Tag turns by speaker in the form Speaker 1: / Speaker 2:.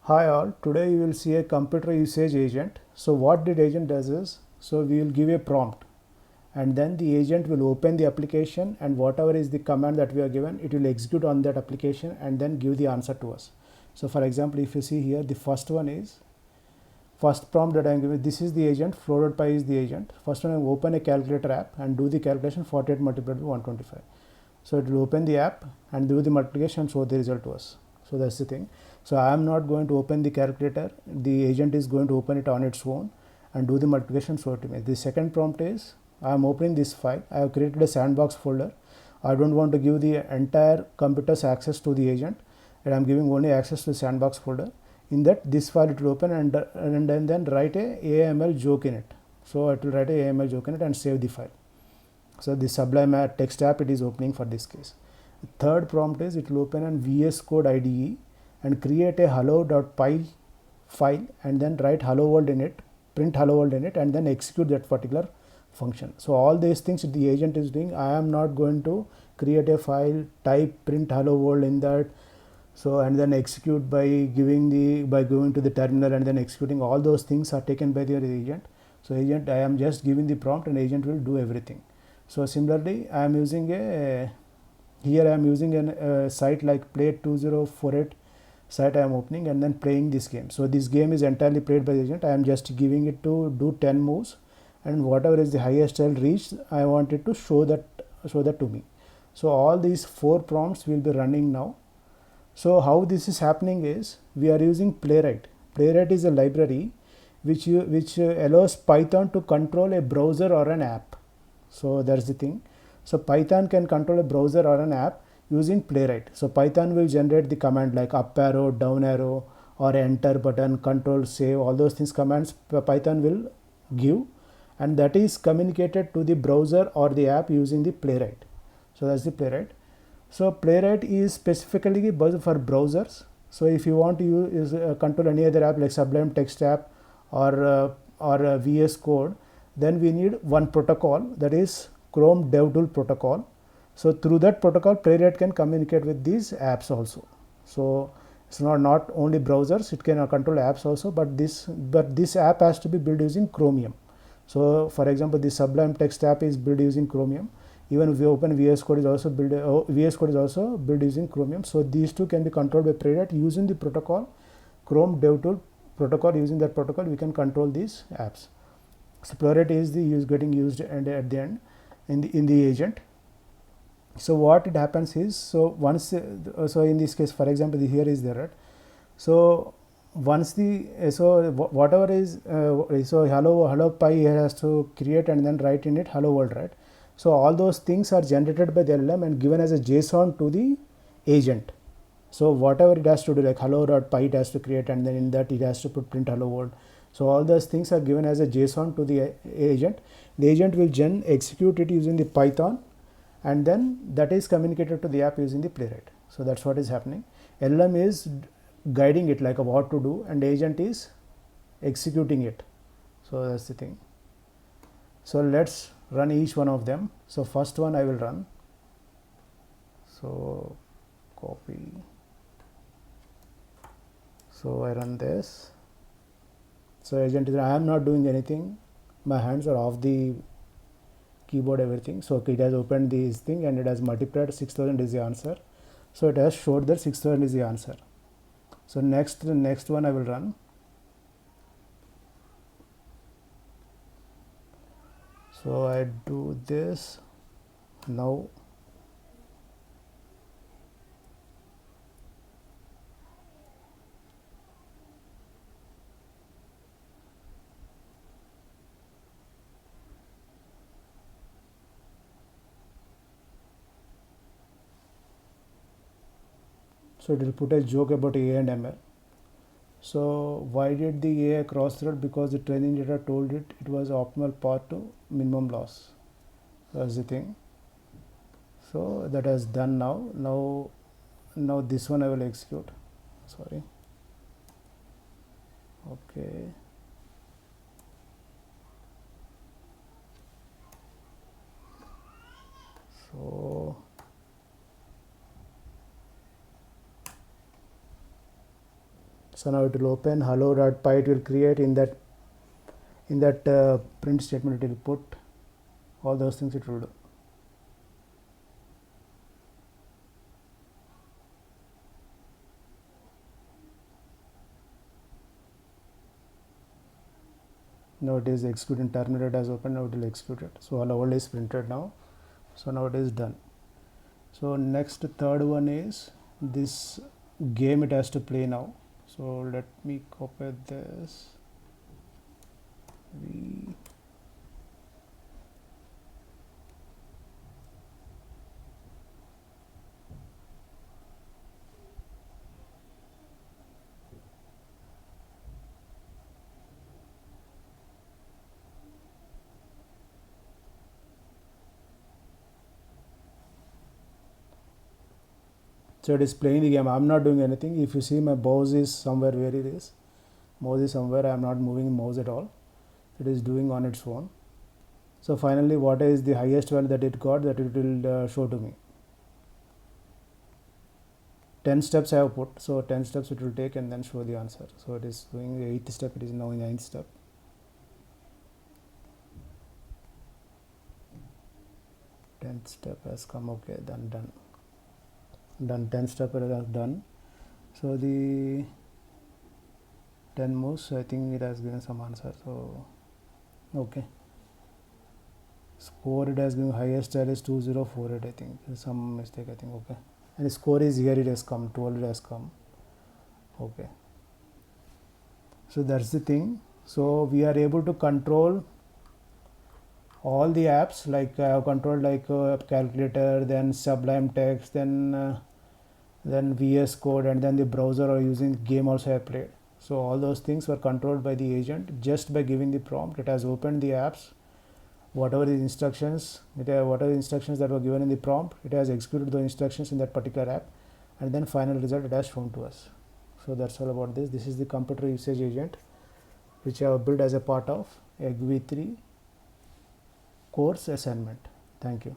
Speaker 1: Hi all, today you will see a computer usage agent. So what the agent does is, so we will give a prompt and then the agent will open the application and whatever is the command that we are given, it will execute on that application and then give the answer to us. So for example, if you see here, the first one is, first prompt that I am giving, this is the agent, flow.py is the agent. First one, I open a calculator app and do the calculation 48 multiplied by 125. So it will open the app and do the multiplication and show the result to us. So that's the thing. So I am not going to open the calculator. The agent is going to open it on its own and do the multiplication, show it to me. The second prompt is, I am opening this file. I have created a sandbox folder. I don't want to give the entire computer's access to the agent, and I am giving only access to the sandbox folder. In that, this file it will open and then write a AML joke in it. So it will write a AML joke in it and save the file. So the Sublime Text app it is opening for this case. The third prompt is, it will open an VS Code IDE and create a hello.py file and then write hello world in it, print hello world in it, and then execute that particular function. So all these things the agent is doing. I am not going to create a file, type print hello world in that, so and then execute by going to the terminal and then executing. All those things are taken by the agent. So agent, I am just giving the prompt and agent will do everything. So similarly, I am using a site like Play2048 site I am opening and then playing this game. So this game is entirely played by the agent. I am just giving it to do 10 moves and whatever is the highest L reached, I want it to show that to me. So all these 4 prompts will be running now. So how this is happening is, we are using Playwright. Playwright is a library which allows Python to control a browser or an app. So that's the thing. So Python can control a browser or an app using Playwright. So Python will generate the command like up arrow, down arrow, or enter button, control, save, all those things commands Python will give, and that is communicated to the browser or the app using the Playwright. So that's the Playwright. So Playwright is specifically for browsers. So if you want to use control any other app like Sublime Text app or VS Code, then we need one protocol, that is Chrome DevTools Protocol. So through that protocol, Playwright can communicate with these apps also. So it's not only browsers, it can control apps also, but this app has to be built using Chromium. So for example, the Sublime Text app is built using Chromium. Even if we open VS Code is also built using Chromium. So these two can be controlled by Playwright using the protocol Chrome DevTools Protocol. Using that protocol, we can control these apps. So Playwright is getting used and at the end in the agent. So what it happens is, so once so in this case, for example, here is there, right? So once whatever is so hello py has to create and then write in it hello world, right? So all those things are generated by the LLM and given as a JSON to the agent. So whatever it has to do, like hello.py it has to create, and then in that it has to put print hello world. So all those things are given as a JSON to the agent. The agent will execute it using the Python, and then that is communicated to the app using the Playwright. So that's what is happening. LLM is guiding it like what to do, and the agent is executing it. So that's the thing. So let's run each one of them. So first one I will run. So copy. So I run this. So agent is, I am not doing anything. My hands are off the keyboard, everything. So it has opened this thing and it has multiplied 6000 is the answer. So it has showed that 6000 is the answer. So the next one I will run. So I do this now. So it will put a joke about AI and ML. So why did the AI cross thread? Because the training data told it was optimal path to minimum loss. That's the thing. So that has done now. Now this one I will execute. Sorry. Okay. So So now it will open hello.py, it will create in that print statement, it will put all those things it will do. Now it is executing, terminated as open, now it will execute it. So hello world is printed now. So now it is done. So next, third one is this game it has to play now. So let me copy this. So it is playing the game. I'm not doing anything. If you see, my mouse is somewhere where it is. Mouse is somewhere. I'm not moving mouse at all. It is doing on its own. So finally, what is the highest value that it got, that it will show to me. 10 steps I have put. So 10 steps it will take and then show the answer. So it is doing the 8th step. It is now in 9th step. Tenth step has come. Okay, then done. 10 step it has done. So the 10 moves, I think it has given some answer. So okay, score it has given highest is 2048. I think there's some mistake, I think. Okay, and the score is here, it has come 12, it has come. Okay, so that's the thing. So we are able to control all the apps, like I have controlled like calculator, then Sublime Text, then VS Code, and then the browser, or using game also I played. So all those things were controlled by the agent just by giving the prompt. It has opened the apps, whatever the instructions, whatever instructions that were given in the prompt, it has executed the instructions in that particular app, and then final result it has shown to us. So that's all about this. This is the computer usage agent which I have built as a part of EGV3 course assignment. Thank you.